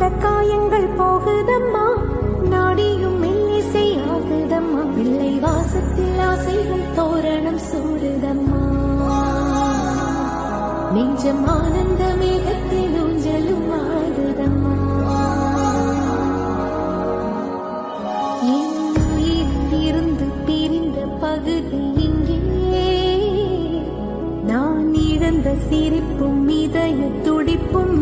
காயங்கள் போகுதம்மா, நாடியும் மெல்லிசை ஆகுதம்மா, பிள்ளை வாசத்தில் ஆசைகள் தோரணம் சூடுதம்மா, நெஞ்சம் ஆனந்த மேகத்தில் ஊஞ்சலும் ஆடுதம்மா. இருந்து பிரிந்த பகுதி இங்கே, நான் இழந்த சிரிப்பும் இதய துடிப்பும்